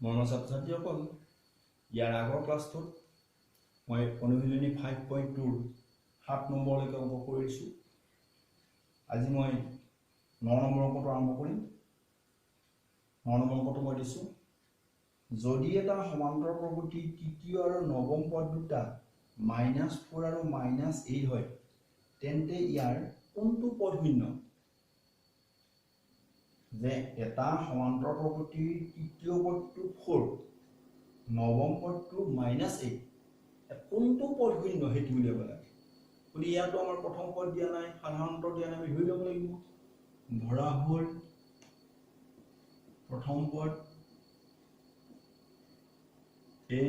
মৰমৰ ছাত্ৰ-ছাত্ৰীসকল, ইয়াৰ আগৰ ক্লাছটোত মই অনুশীলনী 5.2 7 নম্বৰলৈকে অংক কৰিছোঁ। আজি মই 9 নম্বৰ অংকটো আৰম্ভ কৰিম। 9 নম্বৰ অংকটো মই দিছোঁ, যদি এটা সমান্তৰ প্ৰকৃতিৰ তৃতীয় আৰু নৱম পদ দুটা -4 আৰু -8 হয়, তেন্তে ইয়াৰ কোনটো পদ শূন্য? যে এটা সমান্তৰ প্ৰকৃতিৰ তৃতীয় পদটো 4, নৱম পদটো -8, কোনটো পদ শূন্য সেইটো উলিয়াব লাগে। গতিকে ইয়াতো আমাৰ প্ৰথম পদ দিয়া নাই, সাধাৰণতে দিয়া নাই, আমি ধৰি ল'ব লাগিব। ধৰা হ'ল প্ৰথম পদ A,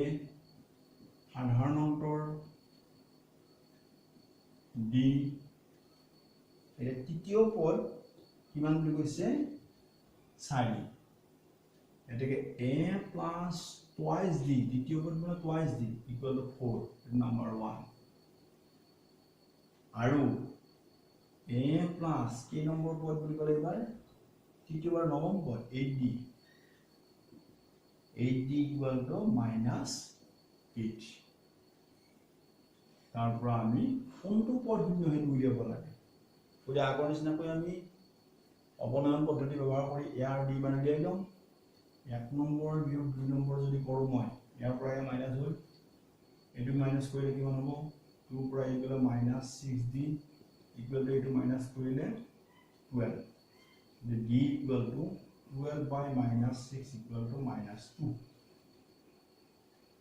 সাধাৰণ অন্তৰ D, তৃতীয় পদ কিমান বুলি কৈছে? 4। এটাকে A plus twice D, দ্বিতীয় পদ মানে twice D equal to 4, number 1. আৰু A plus কি নম্বৰ পদ বুলি ক'লে এবাৰ? তৃতীয়বাৰ নৱম পদ 8D, 8D equal to -8. তাৰ পৰা আমি কোনটো পদ শূন্য সেইটো উলিয়াব লাগে। গতিকে আগৰ নিচিনাকৈ আমি অৱনয়ন পদ্ধতি ব্যৱহাৰ কৰি A আৰু D মান উলিয়াই লম। 1 নম্বৰ বিয়োগ 2 নম্বৰ যদি কৰোঁ মই, ইয়াৰ পৰা মাইনাছ হ'ল, এইটো মাইনাছ কৰিলে কিমান হ'ব? 2 পৰা এইফালে -6D ইকুৱেল টু এইটো মাইনাছ কৰিলে 12। D equal to 12 by -6 equal to -2।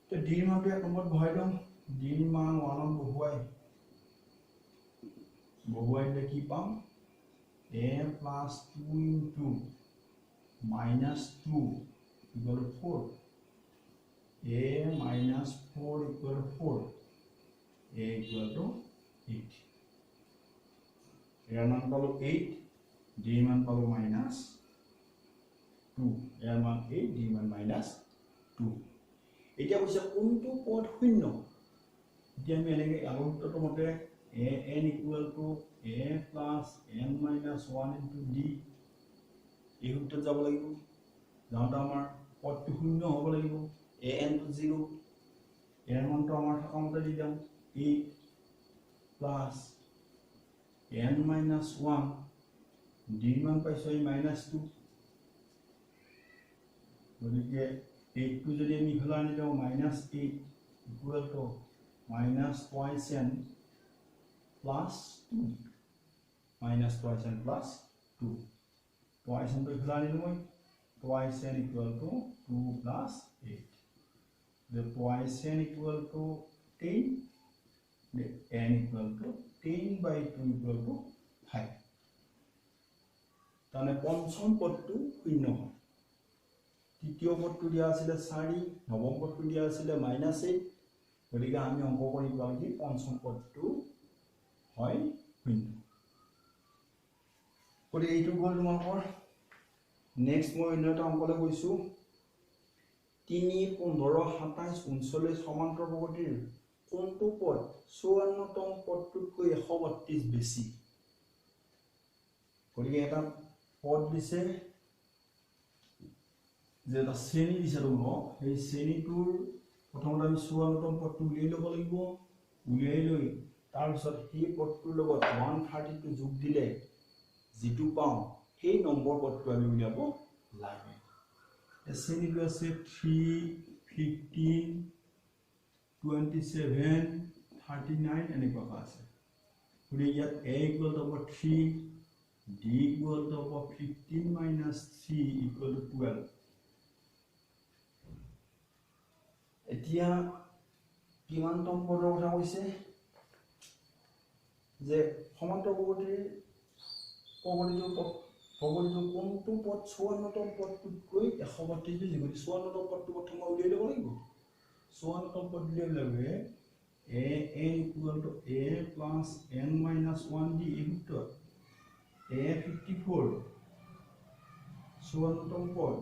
তো D ৰ মানটো 1 নম্বৰত বহাই লম। D ৰ মান 1ত বহুৱাই দিলে কি পাম? A plus 2 into -2 equal to 4. A minus 4 equal to 4. A equal to 8. ইয়াৰ মান পালো 8, D মান পালো -2. ইয়াৰ মান 8, D মান -2. এতিয়া কৈছে কোনটো পদ শূন্য? এতিয়া আমি এনেকৈ আগৰ সূত্ৰটোৰ মতে an equal to a plus n minus 1 into d, এই সূত্ৰত যাব লাগিব। যাওঁতে আমাৰ পদটো শূন্য হ'ব লাগিব। an to 0, ইয়াৰ মানটো আমাৰ থকা মতে দি দিম 8 plus n minus 1, d মান পাইছোঁ এই -2। গতিকে 8টো যদি আমি ইফালে আনি দিওঁ -8 equal to -twice n plus 2, -twice n plus 2. Twice n to ইফালে আনিলো মই, twice n equal to 2 plus 8. The twice n equal to 10, the n equal to 10 by 2 equal to 5. তাহলে পঞ্চম পদটো শূন্য হয়। তৃতীয় পদটো দিয়া আছিলে 4, নৱম পদটো দিয়া আছিলে -8। গতিকে আমি অংক কৰি পাওঁ কি পঞ্চম পদটো হয় শূন্য। গতিকে এইটো গ'ল তোমালোকৰ। নেক্সট মই অন্য এটা অংকলৈ গৈছোঁ। 3, 15, 27, 39 সমান্তৰ প্ৰকৃতিৰ কোনটো পদ 54তম পদটোতকৈ 132 বেছি? গতিকে এটা পদ দিছে, যে এটা শ্ৰেণী দিছে তোমাক, সেই শ্ৰেণীটোৰ প্ৰথমতে আমি 54তম পদটো উলিয়াই ল'ব লাগিব। উলিয়াই লৈ তাৰপিছত সেই পদটোৰ লগত 132 যোগ দিলে যিটো পাওঁ সেই নম্বৰ পদটো আমি উলিয়াব লাগে। শ্ৰেণীটো আছে 3, 15, 27, 39 এনেকুৱা আছে। গতিকে ইয়াত A equal to 3, D equal to 15 minus 3 equal to 12. এতিয়া কিমানতম পদৰ কথা কৈছে? যে সমান্তৰ প্ৰকৃতিৰ কোনটো পদ 54তম পদটোতকৈ 132 বেছি? গতিকে 54তম পদটো প্ৰথমে উলিয়াই ল'ব লাগিব। 54তম পদ উলিয়াই ল'লে an equal to a plus n minus 1d, এই সূত্ৰত a 54, 54তম পদ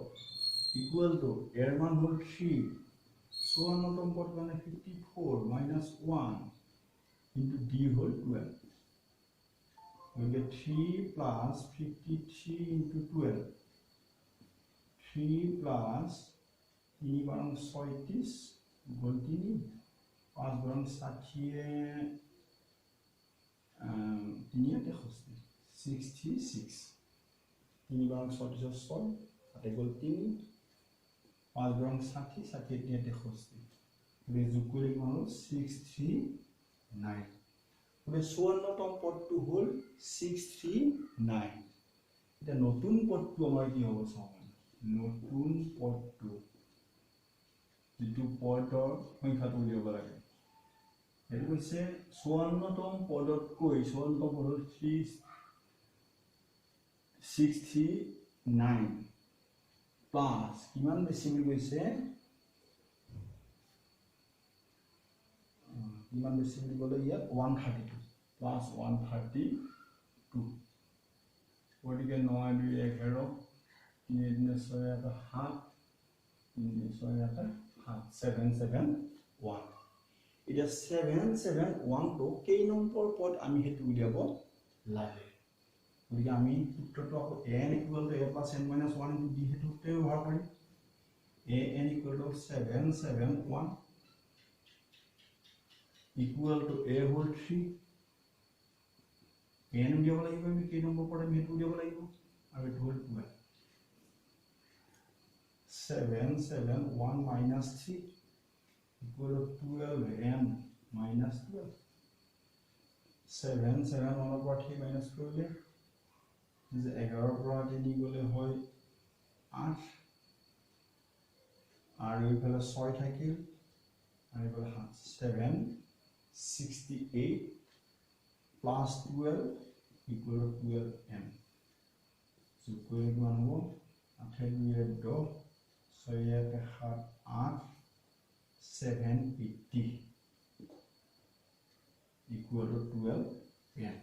equal to এর মান হ'ল 3, 54তম পদ মানে 54 minus 1 into d হ'ল 12. We get 3 plus 53 into 12. 3 plus 3 বাৰং 36 গল 3 5 বাৰং 60 3 66 3 বাৰং 36 6 তাতে গল 3 5 বাৰং 60 60 3 63 যোগ কৰি কিমান 639 ওৰে 54তম পদটো হল 639 এটা নতুন পদটো আমাৰ কি হ'ব চাও নতুন পদটো যেটো পদৰ সংখ্যাটো উলিয়াব লাগে এটো হৈছে 54তম পদতকৈ 54তম পদৰ 639 প্লাস কিমান বেছি বুলি কৈছে কিমান বেছি বুলি ক'লে ইয়াত 132 প্লাস 132 গতিকে 9 2 11 3 3 6 7 3 6 771 এটা 771 তো কেই নম্বৰ পদ আমি হেতু উলিয়াব লাগে গতিকে আমি সূত্ৰটো আকৌ n = a + n - 1 * d হেতুতে ব্যৱহাৰ কৰিম an = 771 equal to a whole 3 n উলিয়াব লাগিব আমি কেই নম্বৰ পদ আমি হেতু উলিয়াব লাগিব আৰু এটো হল 12 771 minus 3 equal to 12n minus 12 771 per 3 minus 12 is 11 पर 3 গলে হয় 8 আর এইফালে 6 থাকিল আর এইফালে 768 plus 12 equal to 12n so করে কিমান হ'ব 8 2 10 8 780 equal to 12n.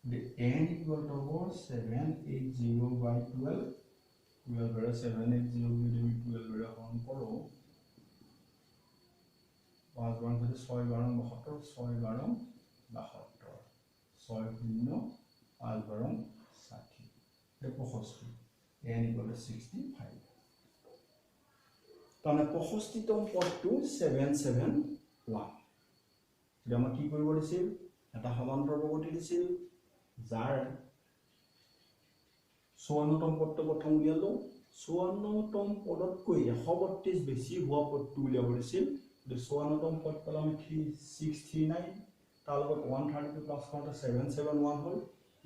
The n equal to 780 by 12. 12 by 780 by 12 by 1 koro. 5 bar 6 bar 72 6 bar 72 6 0 5 bar 60. The proxy n equal to 65. তাহলে 65তম পদটো 771 যদি আমরা কি কৰিব দিছিল এটা সমান্তৰ প্ৰগতি দিছিল যাৰ 54তম পদটো প্ৰথম উলিয়ালো 54তম পদতকৈ 132 বেছি হোৱা পদটো উলিয়াব দিছিল 54তম পদ পালে আমি 639 তাৰ লগত 132 প্লাস কৰোঁতে 771 হ'ল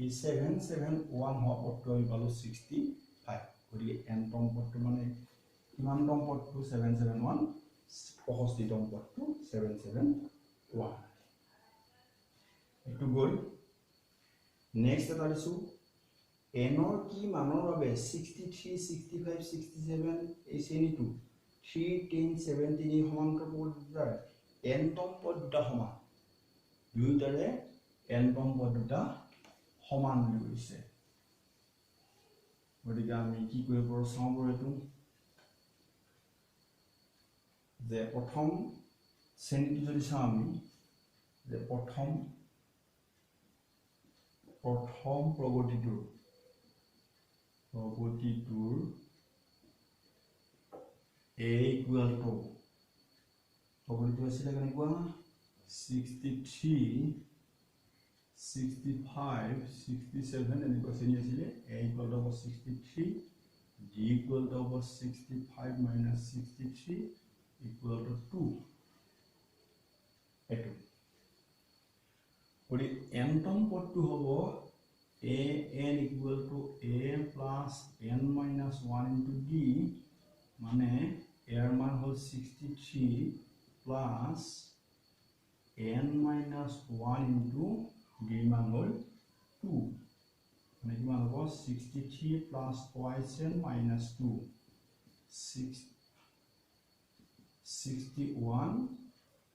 এই 771 হোৱা পদটো আমি পালো 65 গতিকে nতম পদটো মানে কিমানতম পদটো 771 65তম পদটো 771 এটো গল নেক্সট এটা দিছো n ৰ কি মানৰ বাবে 63 65 67 এই শ্ৰেণীটো 3 10 17 এই সমান্তৰ পদৰ nতম পদ দুটা সমান দুইটাৰে nতম পদ দুটা সমান হৈ গৈছে গতিকে আমি কি কৰিব পাৰো চাও এটো যে প্ৰথম শ্ৰেণীটো যদি চাও আমি যে প্ৰথম প্ৰগতিটোৰ a equal to প্ৰগতিটো আছিল কেনেকুৱা 63 65 67 এনেকুৱা শ্ৰেণী আছিল a equal to 63 d equal to 65 minus 63 equal to 2 এটো ওডি nতম পদটো হ'ব an equal to a plus n minus 1 into d মানে এর মান হল 63 plus n minus 1 into d মান হল 2 মানে কি মান হ'ব 63 plus twice n minus 2 61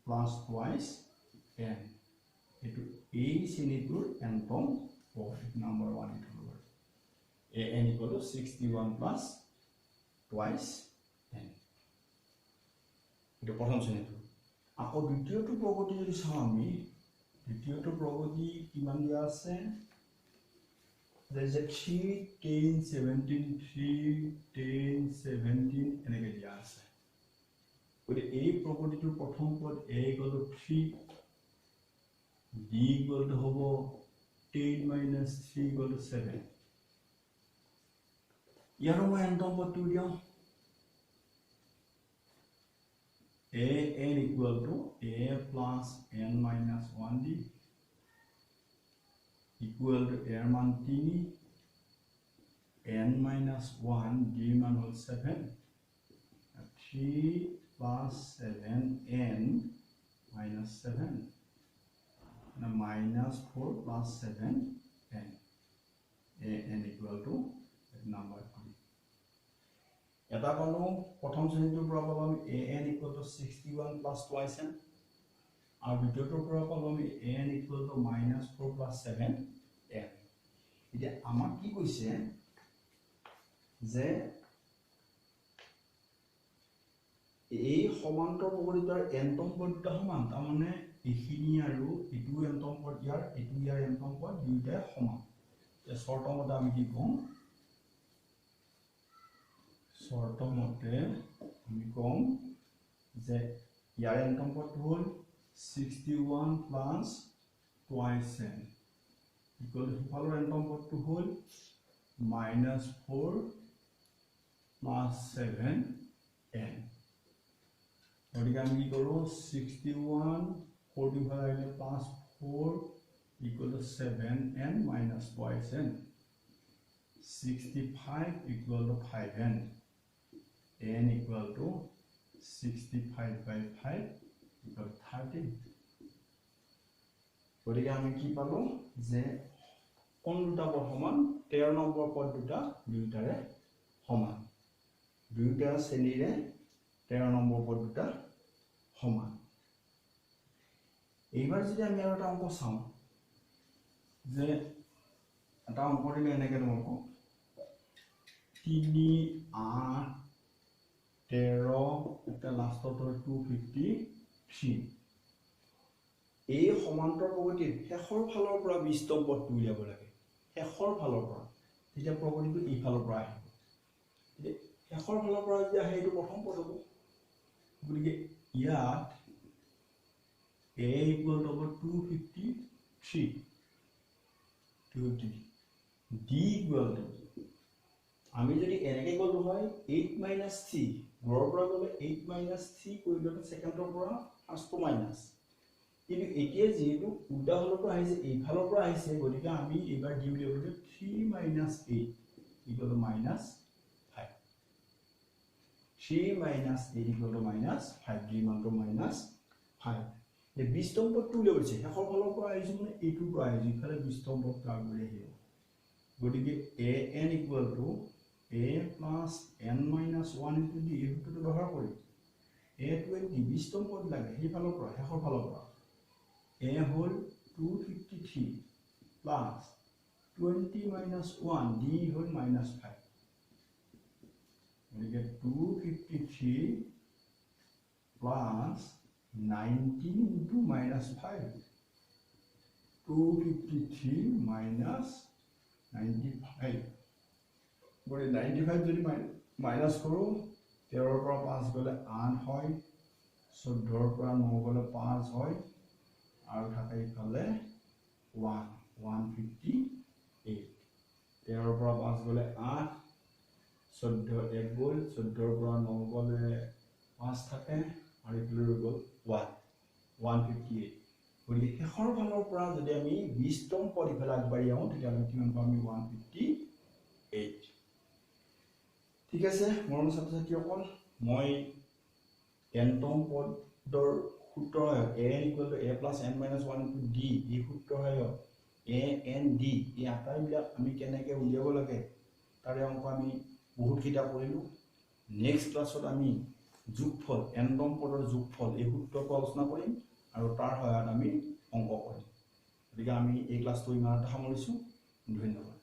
plus twice n etu a শ্ৰেণীটোৰ nতম পদ number 1 এটো হ'ব an equal to 61 plus twice n এটো প্ৰথম শ্ৰেণীটো আকৌ দ্বিতীয়টো প্ৰগতি যদি চাও আমি দ্বিতীয়টো প্ৰগতি কিমান দিয়া আছে there is a 3 10 17 3 10 17 এনেকৈ দিয়া আছে গতিকে এই প্ৰপাৰ্টিটোৰ প্ৰথম পদ a equal to 3 d equal to হ'ব 10 minus 3 equal to 7 ইয়াৰো মই এণ্টম পদটো দিওঁ a n equal to a plus n minus 1d equal to a মান 3 n minus 1 d মান হ'ল 7 3 plus 7n minus 7 minus 4 plus 7n an equal to number 3 এটা পালো প্ৰথম শ্ৰেণীটোৰ পৰা পালো আমি an equal to 61 plus twice n আৰু দ্বিতীয়টোৰ পৰা পালো আমি an equal to minus 4 plus 7n এতিয়া আমাক কি কৈছে যে এই সমান্তৰ প্ৰকৃতৰ এণ্টম পদ দুটা সমান তাৰ মানে এইখিনি আৰু ইটো এণ্টম পদ ইয়াৰ এণ্টম পদ দুইটাই সমান শৰ্তমতে আমি কি কম শৰ্তমতে আমি কম যে ইয়াৰ এণ্টম পদটো হ'ল 61 plus twice n equal to সিফালৰ এণ্টম পদটো হ'ল minus 4 plus 7n গতিকে আমি কি কৰোঁ 61 45 আহিলে plus 4 equal to 7n minus twice n 65 equal to 5n n equal to 65 by 5 equal to 13 গতিকে আমি কি পালো যে কোন দুটা পদ সমান 13 নম্বৰ পদ দুটা দুইটাৰে সমান দুইটা শ্ৰেণীৰে 13 নম্বৰ পদ দুটা সমান এইবাৰ যদি আমি আৰু এটা অংক চাওঁ যে এটা অংক দিলে এনেকৈ অংক 3 8 13 এটা লাষ্টত 253 এই সমান্তৰ প্ৰগতিৰ শেষৰ ফালৰ পৰা 20 তম পদটো উলিয়াব লাগে শেষৰ ফালৰ পৰা তেতিয়া প্ৰগতিটো এই ফালৰ পৰা আহিব শেষৰ ফালৰ পৰা যদি আহে এইটো প্ৰথম পদ হ'ব গতিকে ইয়াত a equal to 253 d equal to আমি যদি এনেকৈ গ'লো হয় 8 minus 3 গড়ৰ পৰা গ'লে 8 minus 3 কৰিলে সেকেন্ডৰ পৰা ফাৰ্ষ্টটো মাইনাস কিন্তু এতিয়া যেহেতু উল্টা ফালৰ পৰা আহিছে এই ফালৰ পৰা আহিছে গতিকে আমি এবাৰ দি উলিয়াব 3 minus 8 equal to minus 5 3 minus 8 equal to minus 5 d মান to minus 5 এই 20 তম পদটো উলিয়াইছে শেষৰ ফালৰ পৰা আহিছে মানে এইটো পৰা আহিছে ইফালে 20 তম পদটো আগলৈ আহিব গতিকে a n equal to a plus n minus 1 into d এই সূত্ৰটো ব্যৱহাৰ কৰি a 20 তম পদ লাগে সেই ফালৰ পৰা শেষৰ ফালৰ পৰা a whole 253 plus 20 minus 1 d whole minus 5 gotike 253 plus 19 into minus 5 253 minus 95 গৰে 95 যদি মাইনাস কৰো 13 ৰ পৰা 5 গলে 8 হয় 14 ৰ পৰা 9 গলে 5 হয় আৰু থাকে ইফালে 158 13 ৰ পৰা 5 গলে 8 14 এক গল 14 ৰ পৰা 9 গলে 5 থাকে আৰু ইফালে গল 158 গতিকে শেষৰ ফালৰ পৰা যদি আমি 20 তম পদ ইফালে আগবাঢ়ি আহো তেতিয়া আমি কিমান পাম 158 ঠিক আছে মৰম ছাত্ৰ-ছাত্ৰীসকল মই এণ্টম পদৰ সূত্ৰ হয় a equal to a plus n minus 1 into d এই সূত্ৰ হয় a n d এই আটাইবিলাক আমি কেনেকৈ উলিয়াব লাগে তাৰে অংক আমি বহুত কিটা কৰিলো নেক্সট ক্লাছত আমি যোগফল এণ্টম পদৰ যোগফল এই সূত্ৰটো আলোচনা কৰিম আৰু তাৰ সহায়ত আমি অংক কৰিম গতিকে আমি এই ক্লাছটো ইমানতে সামৰিছো ধন্যবাদ